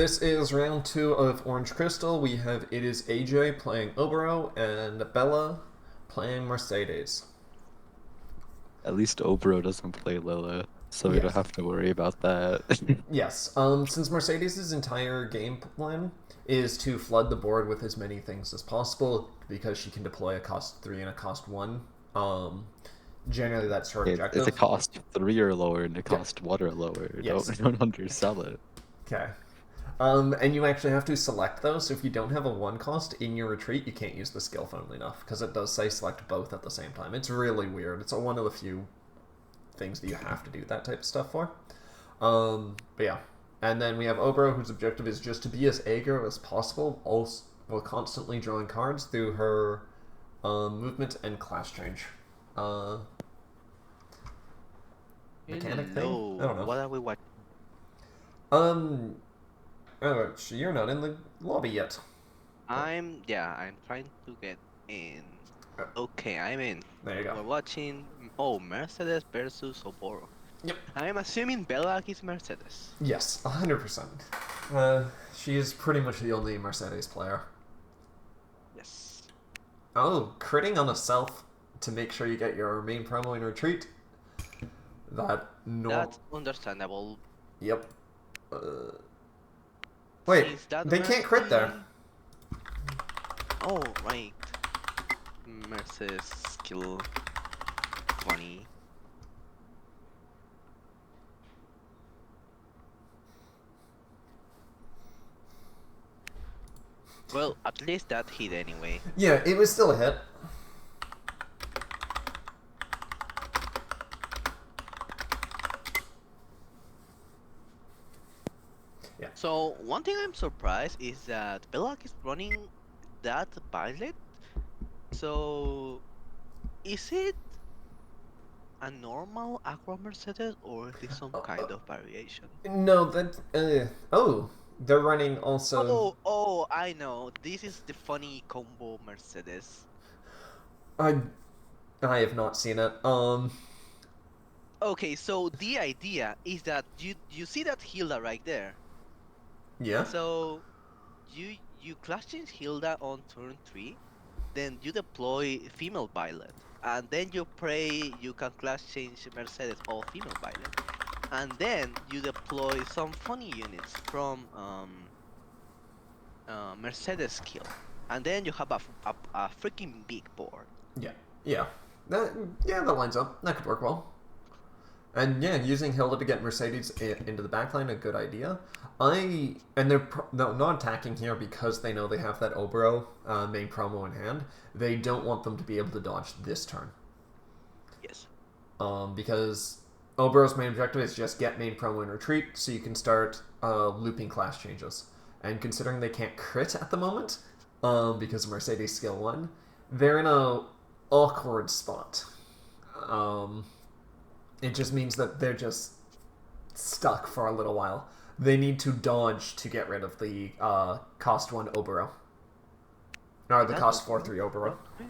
This is round 2 of Orange Crystal. We have it is AJ playing Oboro and Bella playing Mercedes. At least Oboro doesn't play Lilla, so we don't Yes. have to worry about that. Yes. Since Mercedes' entire game plan is to flood the board with as many things as possible because she can deploy a cost 3 and a cost 1. Generally that's her It's a objective. cost 3 or lower and a Yeah. cost 1 or lower. Don't Yes. don't undersell it. Okay. And you actually have to select those. So if you don't have a 1 cost in your retreat, you can't use the skill funnily enough, because it does say select both at the same time. It's really weird. It's one of the few things that you have to do that type of stuff for. But yeah. And then we have Obro, whose objective is just to be as aggro as possible, also while constantly drawing cards through her movement and class change. Uh, Mechanic thing? I Hello, don't know. what are we watching? Um, oh, you're not in the lobby yet. I'm trying to get in. Uh, Okay, I'm in. There you go. We're watching, Mercedes versus Oboro. Yep. I'm assuming Bellac is Mercedes. Yes, 100%. She is pretty much the only Mercedes player. Yes. Oh, critting on a self to make sure you get your main promo in retreat. That no. That's understandable. Yep. Uh, Wait, Since that they can't crit there. Oh, right. Mercedes skill 20. Well, at least that hit anyway. Yeah, it was still a hit. Yeah. So one thing I'm surprised is that Bellac is running that pilot. So is it a normal Aqua Mercedes or is this some kind of variation? No, that. Oh, they're running also. Oh, I know. This is the funny combo Mercedes. I I have not seen it. Okay, so the idea is that you see that Hilda right there. Yeah. So you clash change Hilda on turn 3, then you deploy female pilot, and then you pray you can class change Mercedes all female pilot, and then you deploy some funny units from Mercedes skill, and then you have a freaking big board. Yeah. Yeah. That lines up. That could work well. And yeah, using Hilda to get Mercedes into the backline, a good idea. And they're not attacking here because they know they have that Oboro main promo in hand. They don't want them to be able to dodge this turn. Yes. Because Oboro's main objective is just get main promo and retreat, so you can start looping class changes. And considering they can't crit at the moment, because of Mercedes skill 1, they're in a awkward spot. It just means that they're just stuck for a little while. They need to dodge to get rid of the cost 1 Oboro. Or the That cost would 4-3 Oboro. right.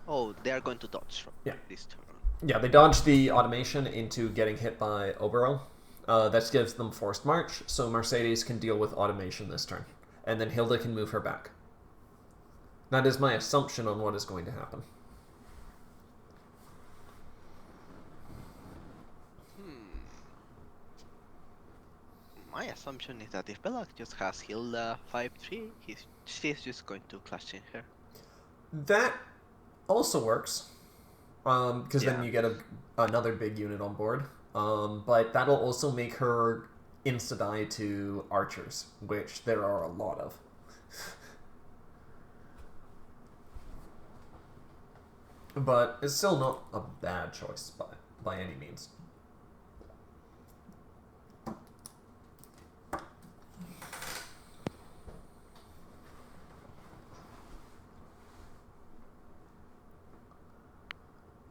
Oh, they are going to dodge from Yeah. this turn. Yeah, they dodge the automation into getting hit by Oboro. That gives them forced march, so Mercedes can deal with automation this turn. And then Hilda can move her back. That is my assumption on what is going to happen. My assumption is that if Bellac just has Hilda 5-3, she's just going to clash change her. That also works. Because then Yeah. you get another big unit on board. But that'll also make her insta-die to archers, which there are a lot of. But it's still not a bad choice by any means.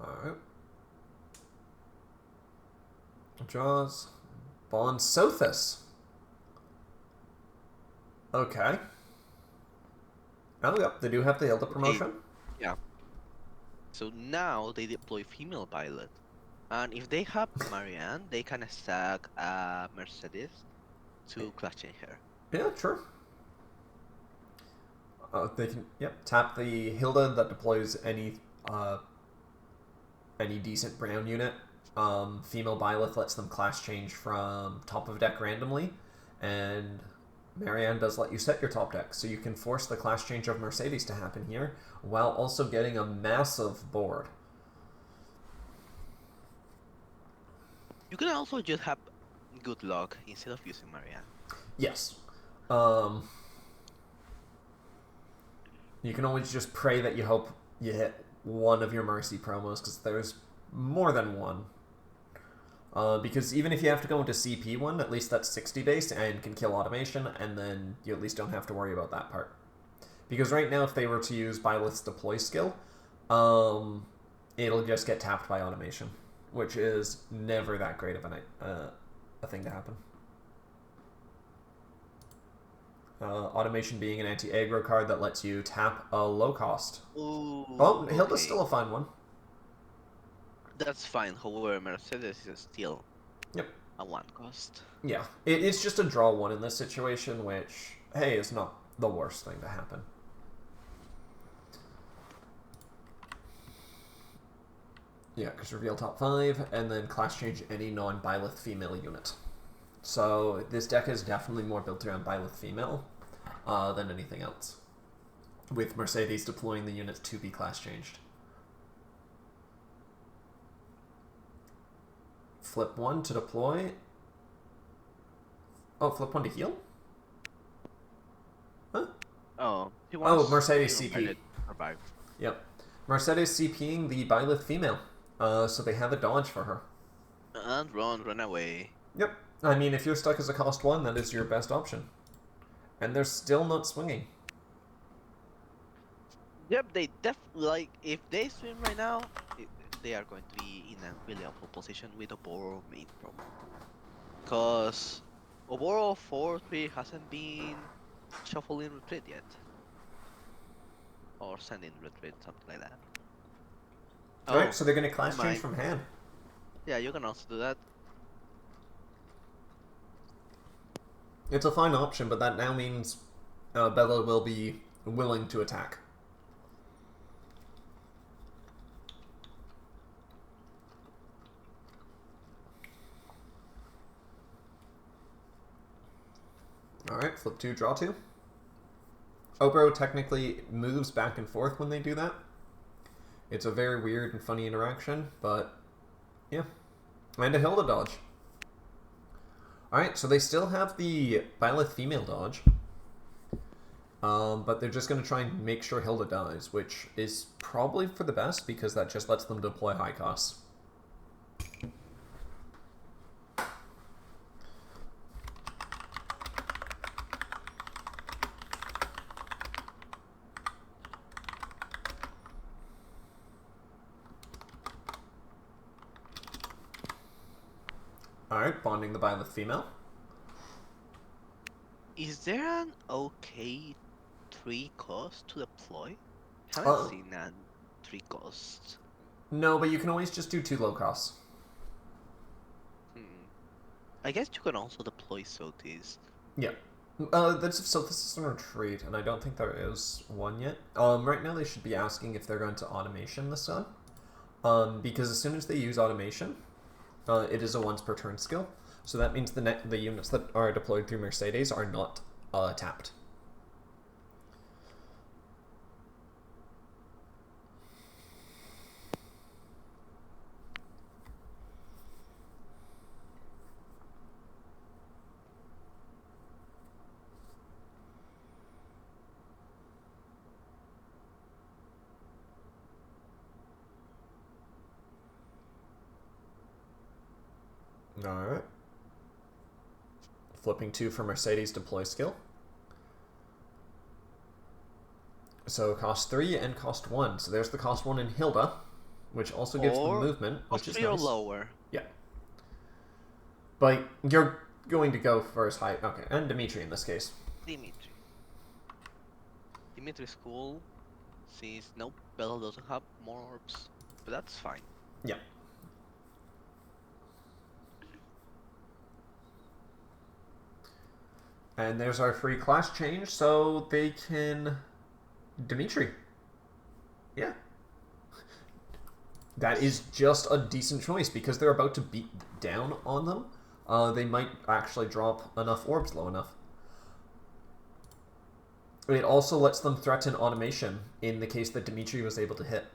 Alright. Jaws. Bond Sothis. Okay. Oh, yep, they do have the Hilda promotion. Yeah. So now they deploy female pilot. And if they have Marianne, they can stack Mercedes to clash change her. Yeah, true. They can tap the Hilda that deploys any decent brown unit. Female Byleth lets them class change from top of deck randomly, and Marianne does let you set your top deck, so you can force the class change of Mercedes to happen here, while also getting a massive board. You can also just have good luck instead of using Marianne. Yes. You can always just pray that you hope you hit one of your Mercy promos, because there's more than one. Because even if you have to go into CP1, at least that's 60 base and can kill automation, and then you at least don't have to worry about that part. Because right now, if they were to use Byleth's deploy skill, it'll just get tapped by automation, which is never that great of a thing to happen. Automation being an anti-aggro card that lets you tap a low cost. Ooh, Oh, Hilda's okay. still a fine one. That's fine. However, Mercedes is still a 1 cost. Yeah, it's just a draw 1 in this situation, which, hey, is not the worst thing to happen. Yeah, because reveal top 5, and then class change any non-Byleth female unit. So this deck is definitely more built around Byleth female than anything else, with Mercedes deploying the units to be class changed. Flip 1 to deploy. Oh, flip 1 to heal? Huh? Oh, Mercedes CP. Yep. Mercedes CPing the Byleth female. So they have a dodge for her. And run away. Yep. I mean, if you're stuck as a cost 1, that is your best option. And they're still not swinging. Yep, they if they swim right now, they are going to be in a really awful position with Oboro main promo. Because Oboro 4-3 hasn't been shuffling retreat yet. Or sending retreat, something like that. Alright, so they're going to class change from hand. Yeah, you can also do that. It's a fine option, but that now means Bella will be willing to attack. Alright, flip 2, draw 2. Oboro technically moves back and forth when they do that. It's a very weird and funny interaction, but yeah. And a Hilda dodge. Alright, so they still have the Byleth female dodge. But they're just going to try and make sure Hilda dies, which is probably for the best, because that just lets them deploy high costs. Alright, bonding the Byleth female. Is there an okay 3 cost to deploy? Haven't seen a 3 cost. No, but you can always just do 2 low costs. I guess you can also deploy Sotis. Yeah. This is a retreat, and I don't think there is one yet. Right now they should be asking if they're going to automation this time. Because as soon as they use automation, it is a once per turn skill. So that means the units that are deployed through Mercedes are not tapped. Alright. Flipping 2 for Mercedes deploy skill. So cost 3 and cost 1. So there's the cost 1 in Hilda, which also gives them movement, which is nice. Or lower. Yeah. But you're going to go for as high... Okay, and Dimitri in this case. Dimitri's cool, since nope, Bella doesn't have more orbs. But that's fine. Yeah. And there's our free class change, so they can... Dimitri. Yeah. That is just a decent choice, because they're about to beat down on them. They might actually drop enough orbs low enough. It also lets them threaten automation in the case that Dimitri was able to hit.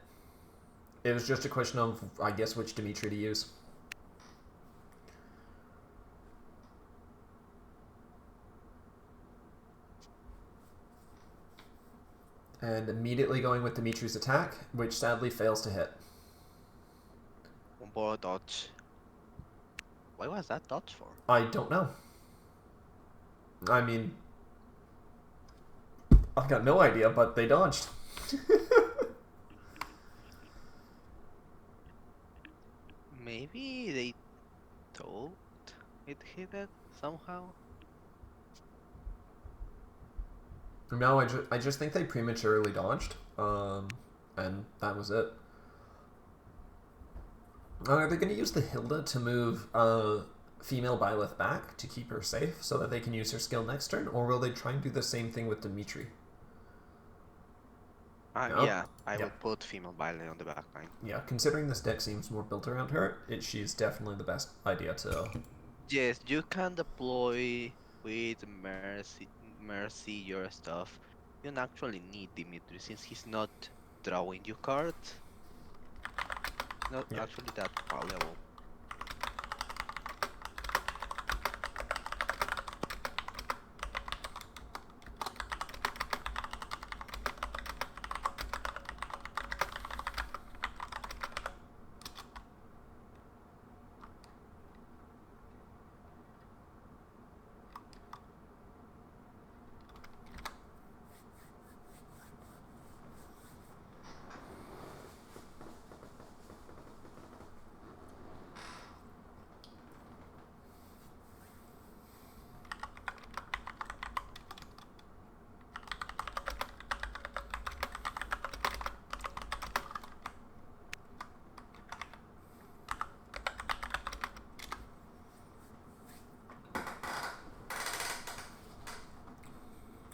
It was just a question of, I guess, which Dimitri to use. And immediately going with Dimitri's attack, which sadly fails to hit. Oboro dodge. Why was that dodge for? I don't know. I mean, I've got no idea, but they dodged. Maybe they thought it hit it somehow. No, I just think they prematurely dodged, and that was it. Are they going to use the Hilda to move female Byleth back to keep her safe so that they can use her skill next turn, or will they try and do the same thing with Dimitri? No? Yeah, I Yeah. would put female Bailey on the back line. Yeah, considering this deck seems more built around her, she's definitely the best idea to... Yes, you can deploy with Mercy your stuff. You don't actually need Dimitri since he's not drawing you cards. Not Yeah. actually that valuable.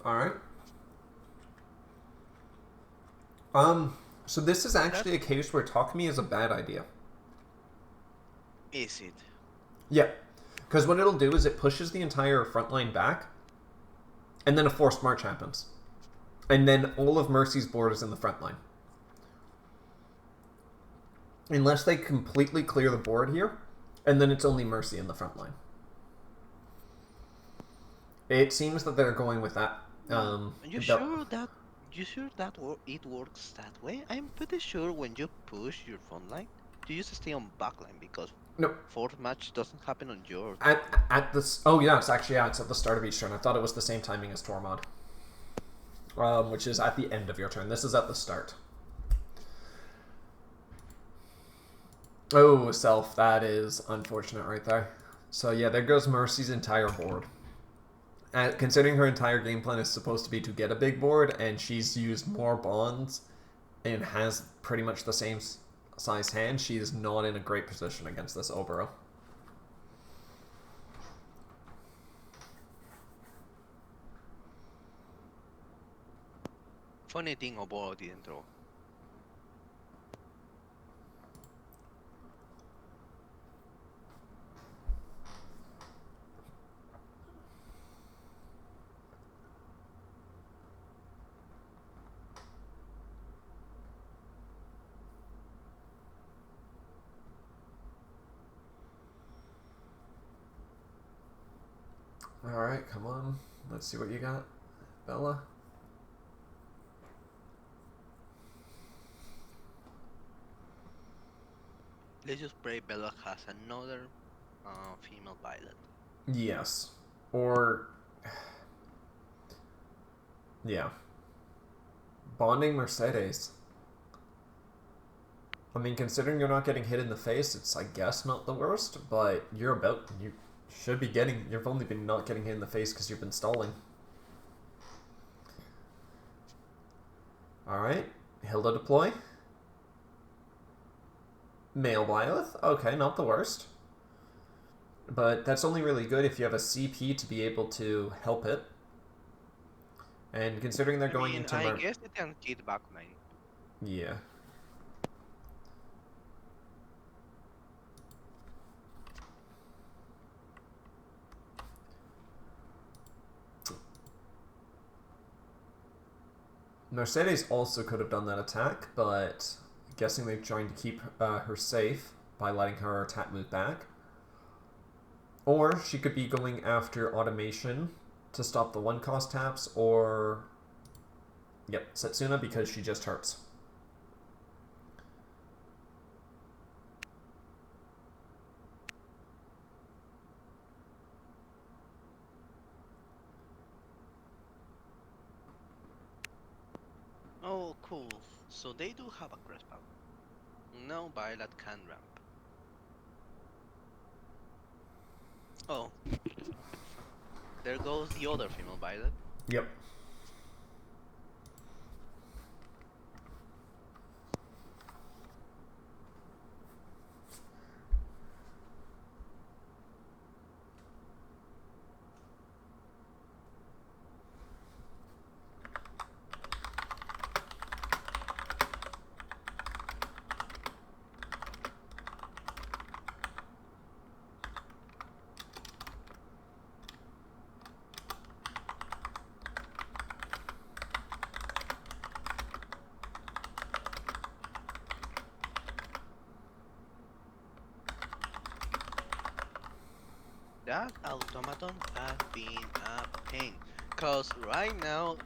Alright. So this is actually a case where Talk Me is a bad idea. Is it? Yeah. Because what it'll do is it pushes the entire front line back, and then a forced march happens. And then all of Mercy's board is in the front line. Unless they completely clear the board here, and then it's only Mercy in the front line. It seems that they're going with that. You sure that it works that way? I'm pretty sure when you push your front line, you used to stay on backline because No. fourth match doesn't happen on your At this, oh yeah, it's at the start of each turn. I thought it was the same timing as Tormod, which is at the end of your turn. This is at the start. Oh, Self, that is unfortunate right there. So yeah, there goes Mercy's entire board. Considering her entire game plan is supposed to be to get a big board, and she's used more bonds and has pretty much the same size hand, she is not in a great position against this Oboro. Funny thing, Oboro didn't draw. Alright, come on. Let's see what you got, Bella. Let's just pray Bellac has another female Violet. Yes. Or... yeah. Bonding Mercedes. I mean, considering you're not getting hit in the face, it's, I guess, not the worst, but you should be getting... You've only been not getting hit in the face because you've been stalling. Alright. Hilda deploy. Male Byleth. Okay, not the worst. But that's only really good if you have a CP to be able to help it. And considering they're going into I guess it can hit backline. Yeah. Mercedes also could have done that attack, but I'm guessing they're trying to keep her safe by letting her attack move back. Or she could be going after automation to stop the 1-cost taps, or... Yep, Setsuna, because she just hurts. Oh, cool. So they do have a crestbound. No Violet can ramp. Oh. There goes the other female Violet. Yep. That automaton has been a pain. Cause right now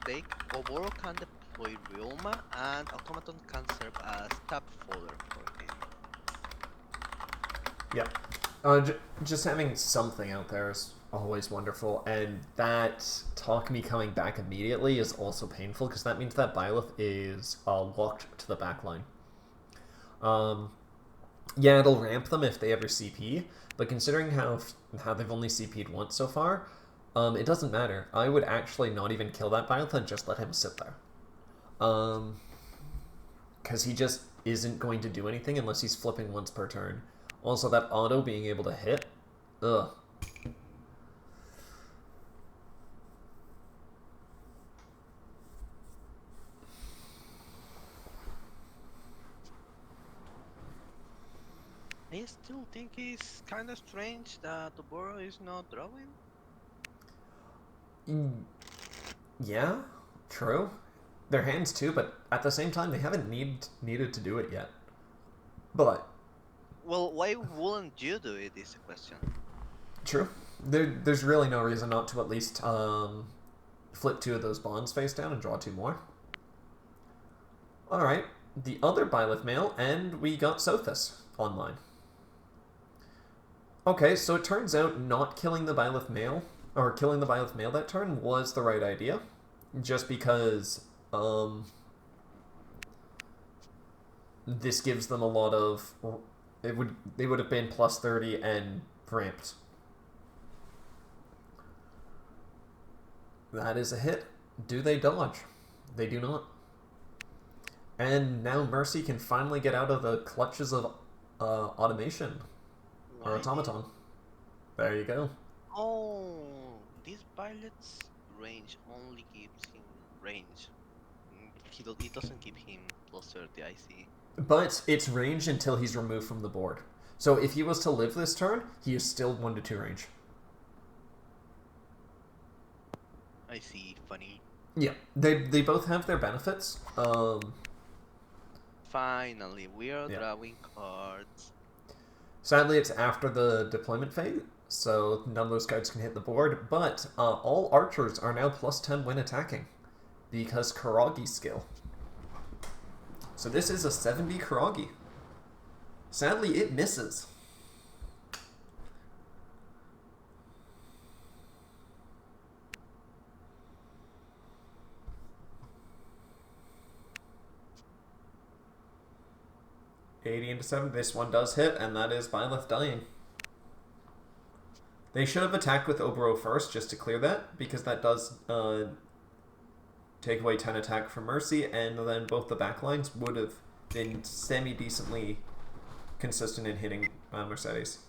Oboro can deploy Ryoma and automaton can serve as tap fodder for him. Yep. Just having something out there is always wonderful, and that Takumi coming back immediately is also painful, because that means that Byleth is locked to the backline. Yeah, it'll ramp them if they ever CP, but considering how they've only CP'd once so far, it doesn't matter. I would actually not even kill that Byleth and just let him sit there. Because he just isn't going to do anything unless he's flipping once per turn. Also, that auto being able to hit, ugh. I still think it's kinda strange that Oboro is not drawing. Yeah, true. Their hands too, but at the same time, they haven't needed to do it yet. But Well, why wouldn't you do it is the question. true. There's really no reason not to at least flip 2 of those bonds face down and draw 2 more. Alright, the other Byleth male, and we got Sothis online. Okay, so it turns out not killing the Byleth male, or killing the Byleth male that turn, was the right idea. Just because this gives them a lot of... They would have been plus 30 and ramped. That is a hit. Do they dodge? They do not. And now Mercy can finally get out of the clutches of automation. Or automaton. There you go. Oh, this Violet's range only gives him range. It doesn't give him plus 30, I see. But it's range until he's removed from the board. So if he was to live this turn, he is still 1 to 2 range. I see, funny. Yeah, they both have their benefits. Finally, we are drawing cards. Sadly, it's after the deployment phase, so none of those cards can hit the board, but all archers are now plus 10 when attacking, because Karagi's skill. So this is a 70 Karagi. Sadly, it misses. $80 into 7. This one does hit, and that is Byleth dying. They should have attacked with Oboro first, just to clear that, because that does take away 10 attack from Mercy, and then both the backlines would have been semi-decently consistent in hitting Mercedes.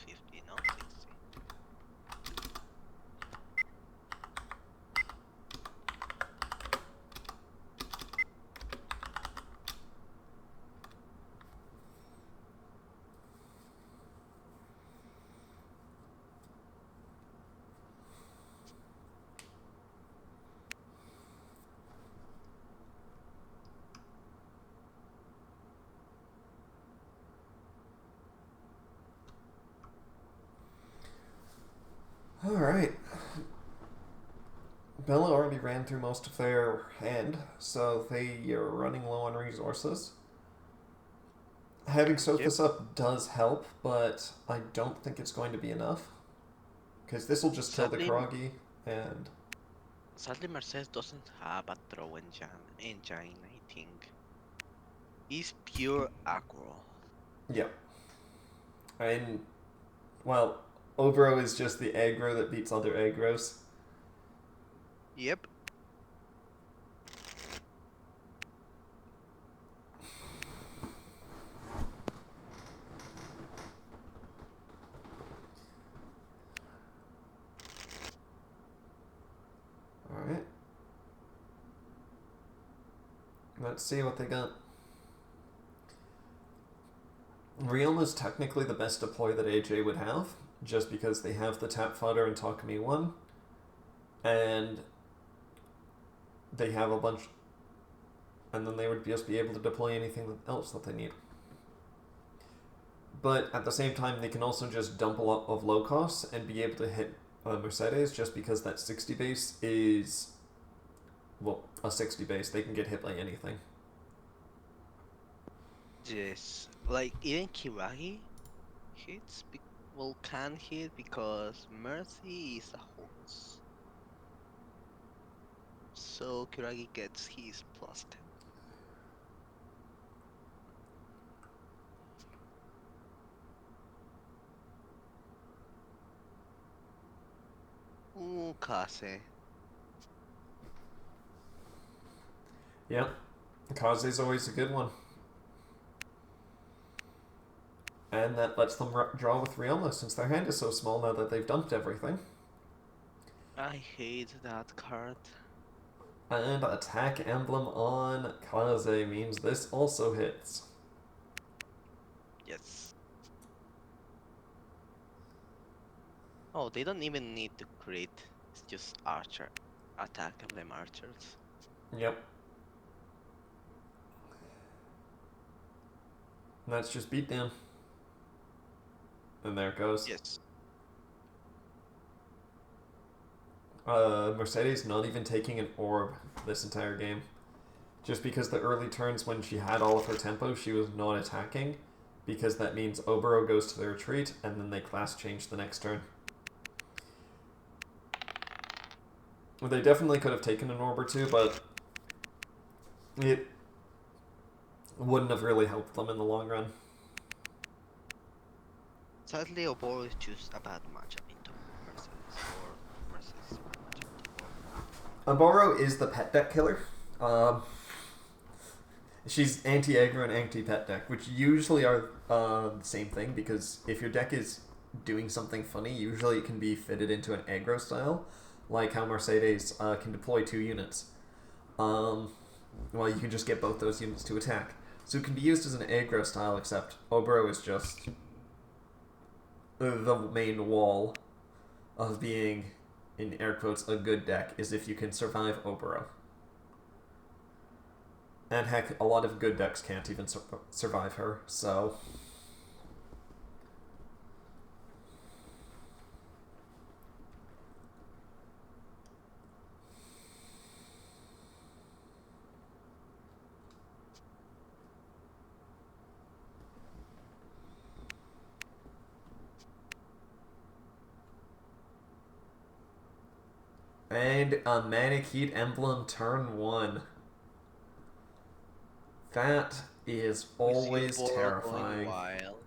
50, no? 60. Alright. Bella already ran through most of their hand, so they are running low on resources. Having soaked Yep. this up does help, but I don't think it's going to be enough. Because this will just kill the Sadly, Karagi, and sadly, Mercedes doesn't have a throw engine, I think. He's pure aggro. yeah. And, well, Oboro is just the aggro that beats other aggros. Yep. Alright. Let's see what they got. Realm is technically the best deploy that AJ would have, just because they have the tap fodder and Takumi 1, and they have a bunch, and then they would just be able to deploy anything else that they need. But at the same time, they can also just dump a lot of low costs and be able to hit Mercedes, just because that 60 base is, well, a 60 base. They can get hit by anything. Yes. Like, even Kiragi hits, well, can hit because Mercy is a horse. So Kiragi gets his plus 10. Ooh, Kase. Yeah, Kaze's always a good one. And that lets them draw with Rioma, since their hand is so small now that they've dumped everything. I hate that card. And attack emblem on Kaze means this also hits. Yes. Oh, they don't even need to crit. It's just archer. Attack emblem archers. Yep. And that's just beatdown. And there it goes. Yes. Mercedes not even taking an orb this entire game. Just because the early turns when she had all of her tempo, she was not attacking. Because that means Oboro goes to the retreat, and then they class change the next turn. Well, they definitely could have taken an orb or two, but it wouldn't have really helped them in the long run. Sadly, Oboro is just a bad matchup into Mercedes, or Mercedes is a bad matchup into Oboro. Oboro is the pet deck killer. She's anti-aggro and anti-pet deck, which usually are the same thing, because if your deck is doing something funny, usually it can be fitted into an aggro style, like how Mercedes can deploy 2 units. Well, you can just get both those units to attack. So it can be used as an aggro style, except Oboro is just the main wall of being, in air quotes, a good deck, is if you can survive Oboro. And heck, a lot of good decks can't even survive her, so... And a Manic Heat Emblem turn 1. That is always We see Oboro terrifying. going wild.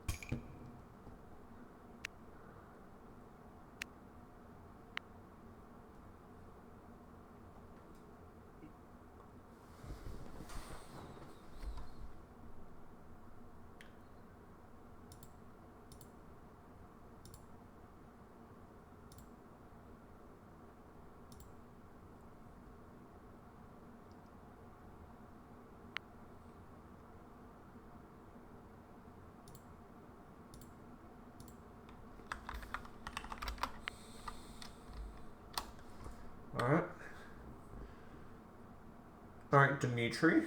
Alright, Dimitri.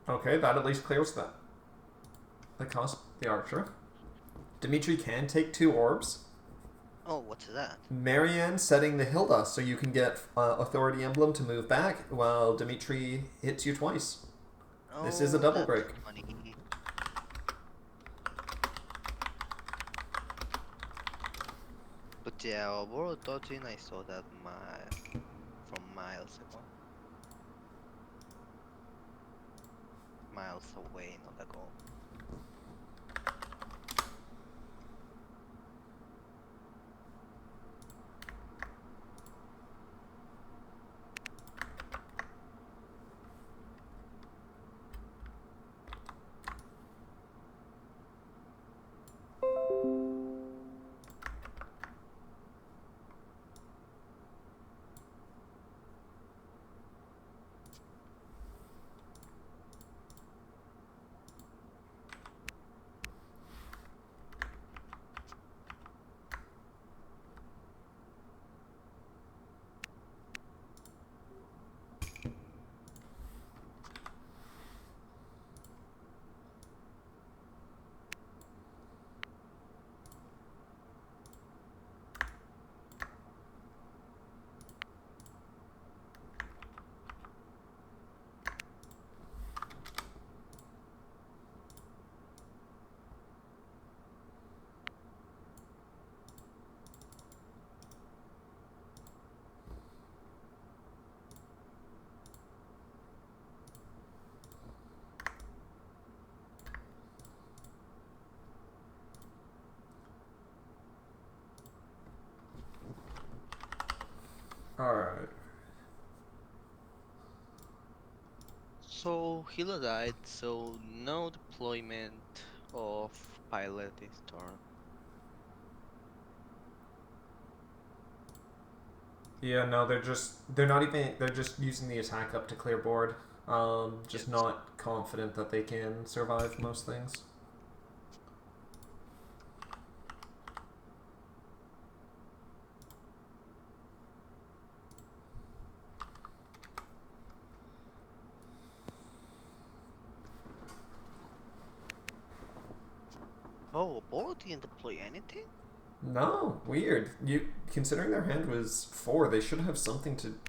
Okay, that at least clears that. The cost the archer. Dimitri can take 2 orbs. Oh, what's that? Marianne setting the Hilda so you can get authority emblem to move back while Dimitri hits you twice. This is a double that's break. funny. But yeah, Oboro dodging, I saw that from miles ago. Miles away, not a goal. Alright. So Hilo died, so no deployment of pilot this turn. Yeah, no, they're just using the attack up to clear board. Just Yes. not confident that they can survive most things. Oh, Oboro didn't deploy anything? No, weird. You considering their hand was 4, they should have something to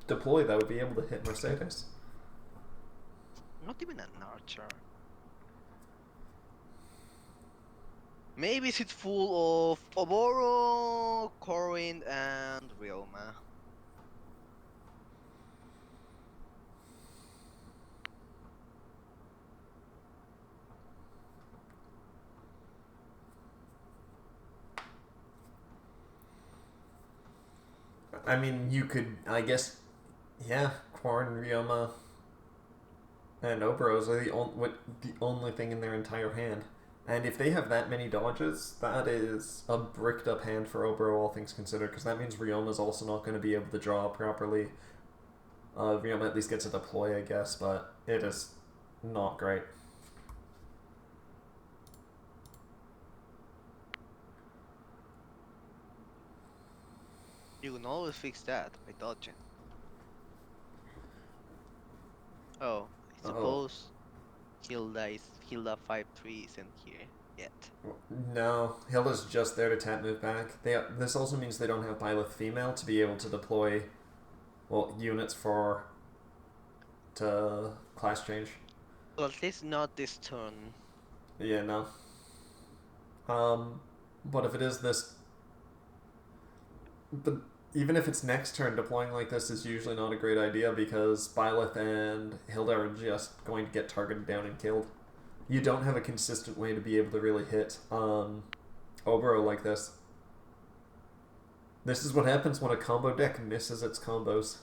deploy that would be able to hit Mercedes. Not even an archer. Maybe it's full of Oboro, Corwin, and Ryoma. I mean, you could, I guess, yeah, Quarren, Ryoma, and Oberos are the only thing in their entire hand. And if they have that many dodges, that is a bricked up hand for Oboro, all things considered, because that means Ryoma's also not going to be able to draw properly. Ryoma at least gets a deploy, I guess, but it is not great. You can always fix that by dodging. Oh, I Oh. suppose Hilda 5-3 isn't here yet. No, Hilda's just there to tap move back. This also means they don't have Byleth female to be able to deploy, well, units to class change. Well, at least not this turn. Yeah, no. But if it is this, but even if it's next turn, deploying like this is usually not a great idea because Byleth and Hilda are just going to get targeted down and killed. You don't have a consistent way to be able to really hit Oboro like this. This is what happens when a combo deck misses its combos.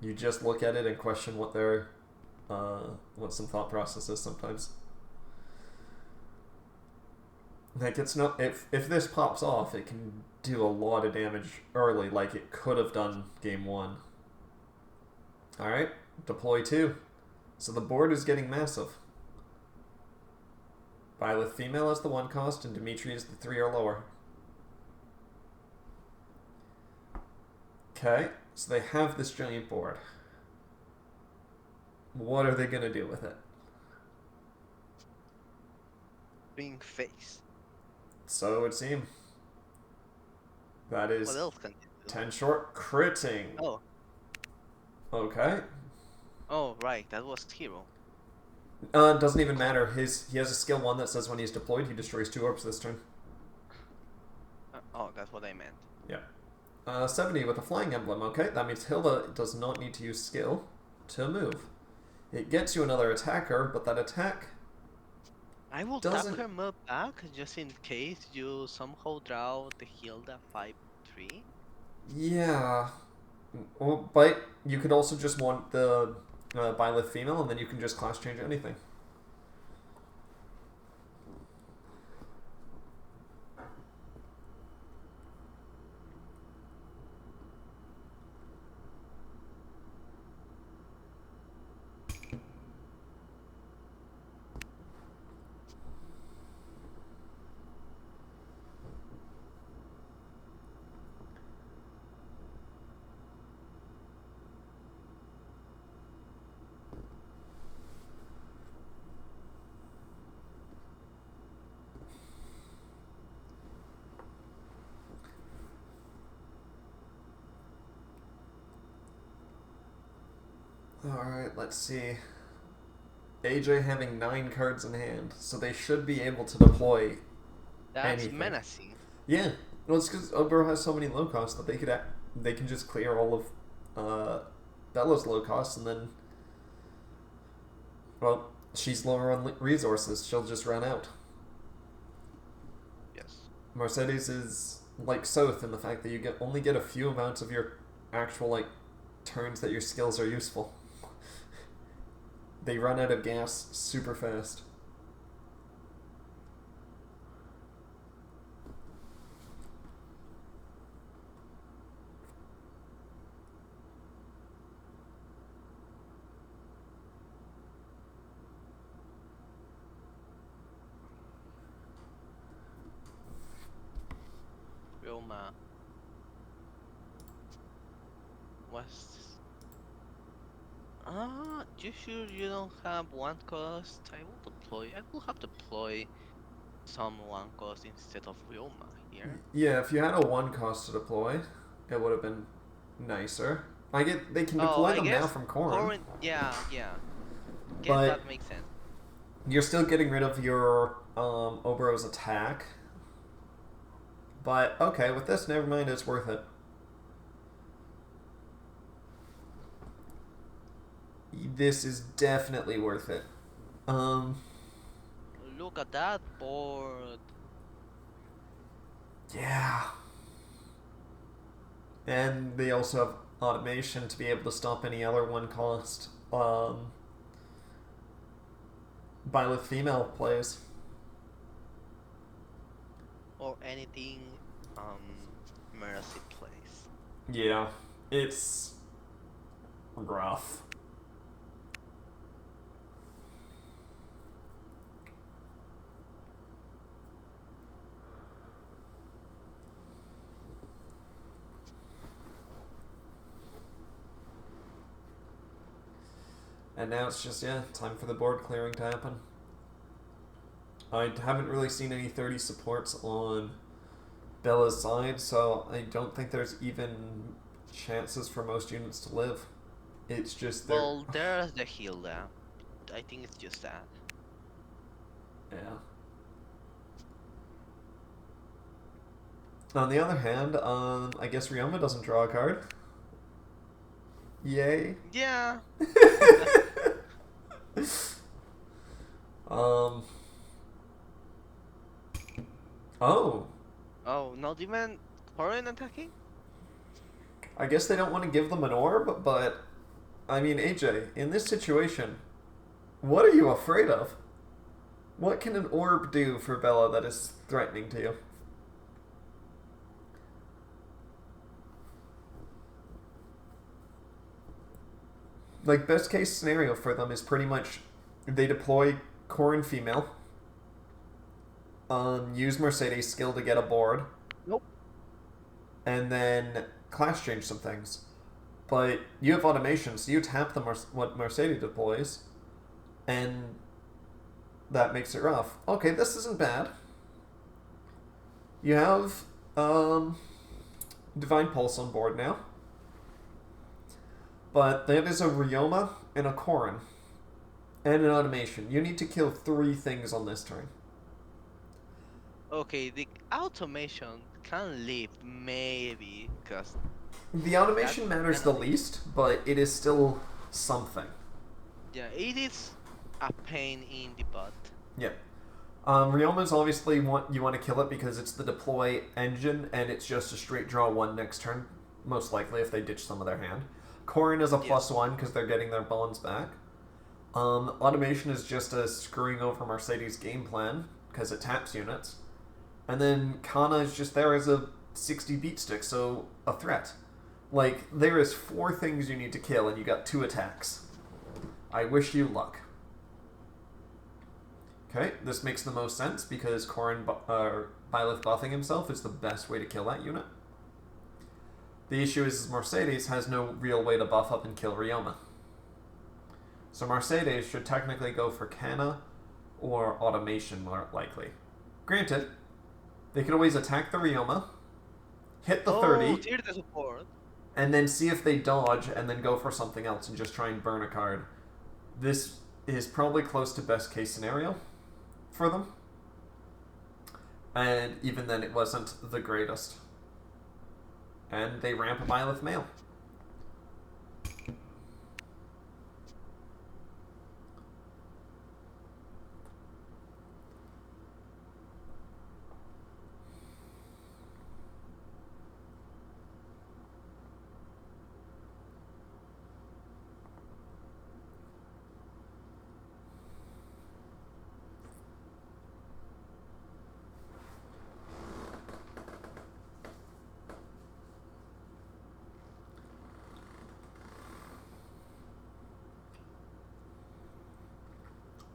You just look at it and question what some thought process is sometimes. Like it's not if this pops off, it can do a lot of damage early, like it could have done game 1. All right, deploy 2. So the board is getting massive. Byleth female is the 1 cost, and Dimitri is the 3 or lower. Okay, So they have this giant board. What are they gonna do with it? Being face. So it would seem. That is What else can you do? 10 short, critting. Oh, Okay. oh, right. That was hero. Doesn't even matter. He has a skill 1 that says when he's deployed, he destroys 2 orbs this turn. Oh, that's what I meant. Yeah. 70 with a flying emblem. Okay, that means Hilda does not need to use skill to move. It gets you another attacker, but that attack... I will Doesn't- tap her move back just in case you somehow draw the Hilda 5/3. Yeah. Well, but you could also just want the Byleth female, and then you can just class change anything. Alright, let's see. AJ having 9 cards in hand, so they should be able to deploy That's anything. menacing. Yeah, well, it's because Oboro has so many low costs that they can just clear all of Bella's low costs, and then, well, she's lower on resources. She'll just run out. Yes. Mercedes is like South in the fact that you only get a few amounts of your actual turns that your skills are useful. They run out of gas super fast. Roma. What's you sure you don't have 1 cost? I will have to deploy some 1 cost instead of Roma here. Yeah, if you had a 1 cost to deploy, it would have been nicer. They can deploy them now from Corrin. Yeah. Guess But that makes sense. you're still getting rid of your Oboro's attack. But okay, with this, never mind, it's worth it. This is definitely worth it. Look at that board. Yeah. And they also have automation to be able to stop any other 1 cost Byleth female plays. Or anything Mercy plays. Yeah, it's rough. And now it's just, time for the board clearing to happen. I haven't really seen any 30 supports on Bella's side, so I don't think there's even chances for most units to live. It's just Well, there's the Hilda. I think it's just that. Yeah. On the other hand, I guess Ryoma doesn't draw a card. Yay. Yeah. Oh. Oh, not even Corrin attacking? I guess they don't want to give them an orb, but I mean, AJ, in this situation, what are you afraid of? What can an orb do for Bella that is threatening to you? Like, best case scenario for them is pretty much they deploy Corrin female, use Mercedes' skill to get a board. Nope. And then class change some things. But you have automation, so you tap what Mercedes deploys, and that makes it rough. Okay, this isn't bad. You have Divine Pulse on board now. But that is a Ryoma and a Korin. And an automation. You need to kill 3 things on this turn. Okay, the automation can live maybe, cause The automation that's matters the least, but it is still something. yeah, it is a pain in the butt. Yeah. Ryoma's obviously you want to kill it because it's the deploy engine and it's just a straight draw 1 next turn, most likely if they ditch some of their hand. Korin is a +1 because they're getting their bonds back. Automation is just a screwing over Mercedes' game plan because it taps units. And then Kana is just there as a 60 beat stick, so a threat. Like, there is 4 things you need to kill and you got 2 attacks. I wish you luck. Okay, this makes the most sense because Korin Byleth buffing himself is the best way to kill that unit. The issue is Mercedes has no real way to buff up and kill Ryoma. So Mercedes should technically go for Kana or Automation more likely. Granted, they could always attack the Ryoma, hit the 30, Tier the support. and then see if they dodge and then go for something else and just try and burn a card. This is probably close to best case scenario for them. And even then it wasn't the greatest. And they ramp a Byleth Mail.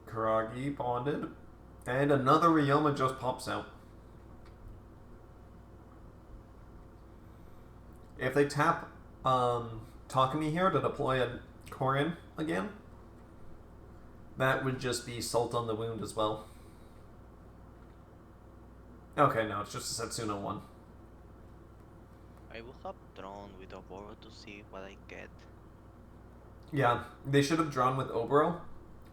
Karagi bonded. And another Ryoma just pops out. If they tap Takumi here to deploy a Korin again, that would just be salt on the wound as well. Okay, no, it's just a Setsuna 1. I will have drawn with Oboro to see what I get. Yeah, they should have drawn with Oboro,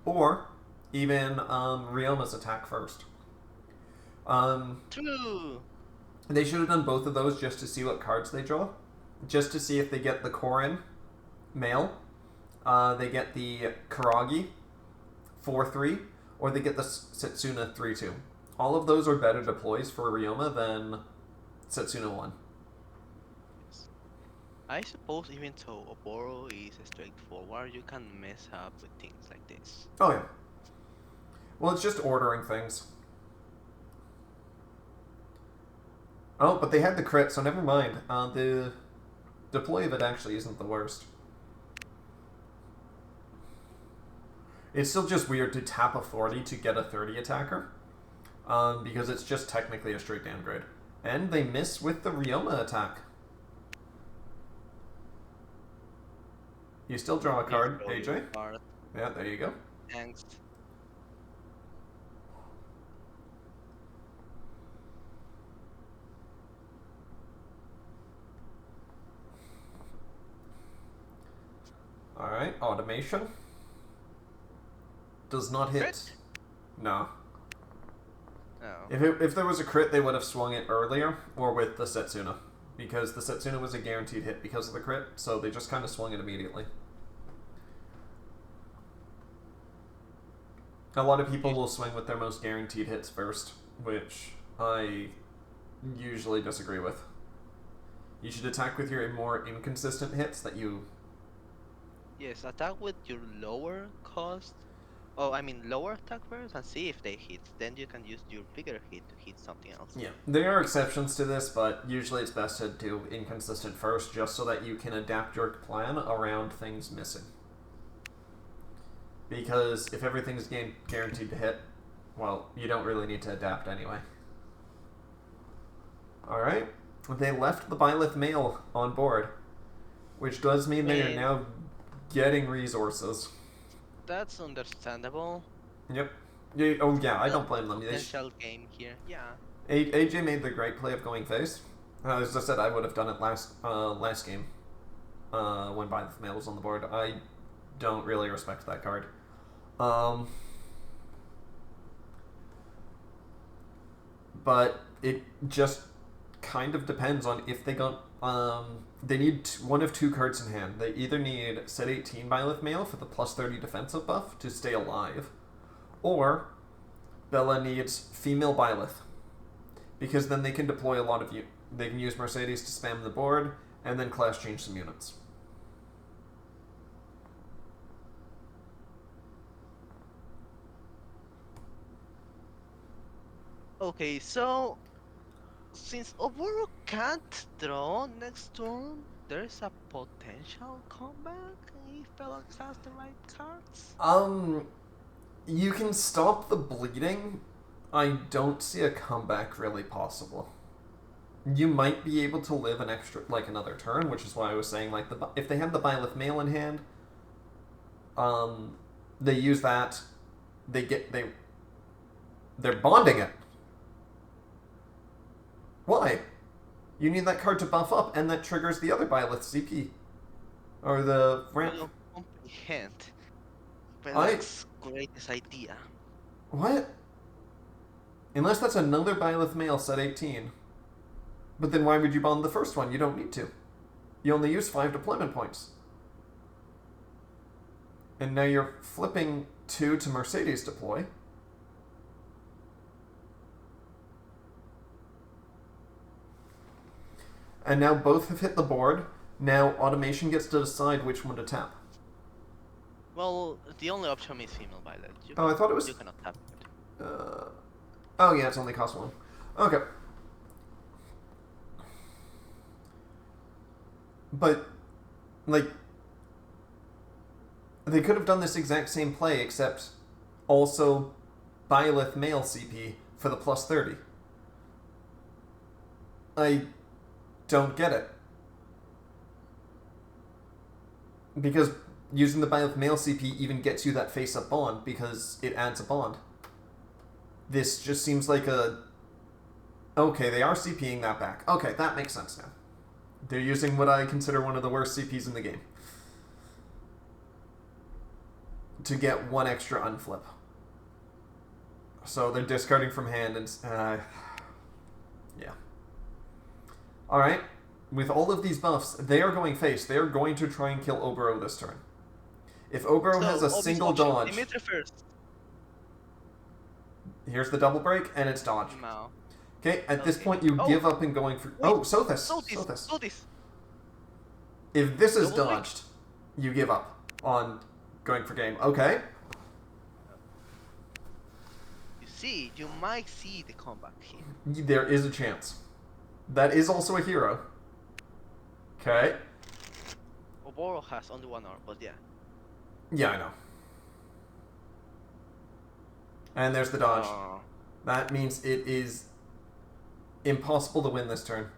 or even Ryoma's attack first. True! They should have done both of those just to see what cards they draw. Just to see if they get the Korin male, they get the Karagi 4-3, or they get the Setsuna 3-2. All of those are better deploys for Ryoma than Setsuna 1. I suppose even though Oboro is straightforward, you can mess up with things like this. Oh yeah. Well, it's just ordering things. Oh, but they had the crit, so never mind. The deploy of it actually isn't the worst. It's still just weird to tap a 40 to get a 30 attacker. Because it's just technically a straight downgrade. And they miss with the Ryoma attack. You still draw a card, AJ? Yeah, there you go. Thanks. Alright, automation. Does not hit. Crit? No. Oh. If there was a crit, they would have swung it earlier, or with the Setsuna. Because the Setsuna was a guaranteed hit because of the crit, so they just kind of swung it immediately. A lot of people will swing with their most guaranteed hits first, which I usually disagree with. You should attack with your more inconsistent hits that you... Yes, attack with your lower cost. Oh, I mean lower attack first and see if they hit. Then you can use your bigger hit to hit something else. Yeah, there are exceptions to this, but usually it's best to do inconsistent first, just so that you can adapt your plan around things missing. Because if everything's guaranteed to hit, well, you don't really need to adapt anyway. Alright, they left the Byleth male on board. which does mean they are And now getting resources. that's understandable. Yep. Yeah, oh yeah, I Still don't blame them. potential game here. Yeah. AJ made the great play of going face. As I said, I would have done it last game when Byleth Mail was on the board. I don't really respect that card. But it just kind of depends on if they got. They need one of two cards in hand. They either need set 18 Byleth Mail for the plus 30 defensive buff to stay alive, or Bella needs female Byleth, because then they can deploy a lot of They can use Mercedes to spam the board and then class change some units. Okay, so since Oboro can't draw next turn, there's a potential comeback if Bellac has the right cards. You can stop the bleeding. I don't see a comeback really possible. You might be able to live an extra, like another turn, which is why I was saying, like, if they have the Byleth Mail in hand, they use that, they're bonding it. Why? You need that card to buff up, and that triggers the other Byleth CP. Or the ramp. I don't comprehend Bellac's greatest idea. What? Unless that's another Byleth Mail set 18. But then why would you bond the first one? You don't need to. You only use 5 deployment points. And now you're flipping 2 to Mercedes deploy. And now both have hit the board. Now automation gets to decide which one to tap. Well, the only option is female Violet. I thought it was... You cannot tap it. Oh yeah, it's only cost 1. Okay. But, like, they could have done this exact same play, except also Byleth Mail CP for the plus 30. I don't get it. Because using the Byleth Mail CP even gets you that face-up bond, because it adds a bond. This just seems like a... Okay, they are CPing that back. Okay, that makes sense now. They're using what I consider one of the worst CPs in the game to get 1 extra unflip. So they're discarding from hand and... yeah. Alright. With all of these buffs, they are going face. They are going to try and kill Oboro this turn. If Oboro has a single dodge... Dimitri first. Here's the double break, and it's dodge. No. Okay, at this point you give up and going for... Oh, Sothis! Sothis! If this is Double dodged, you give up on going for game. Okay. You see, you might see the comeback here. There is a chance. That is also a hero. Okay. Oboro has only 1 arm, but yeah. Yeah, I know. And there's the dodge. That means it is impossible to win this turn.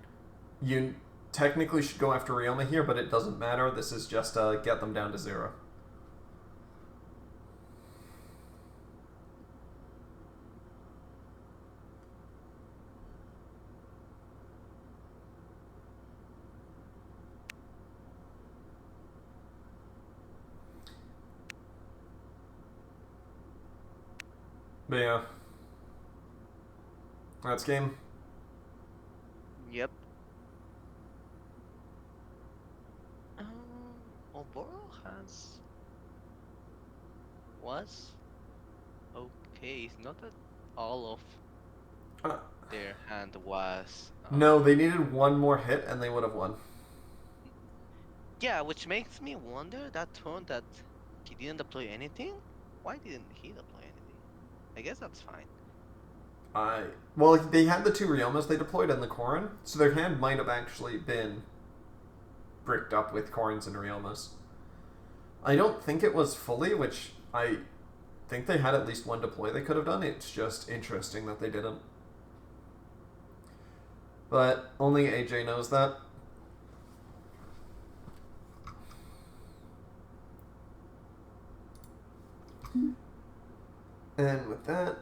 You technically should go after Ryoma here, but it doesn't matter. This is just get them down to 0. But yeah. That's game. Yep. Oboro was okay. It's not that all of their hand was. No, they needed 1 more hit and they would have won. Yeah, which makes me wonder that turn that he didn't deploy anything. Why didn't he deploy anything? I guess that's fine. Well, they had the 2 Ryomas they deployed in the Korin, so their hand might have actually been bricked up with Korins and Ryomas. I don't think it was fully, which I think they had at least 1 deploy they could have done. It's just interesting that they didn't. But only AJ knows that. And with that,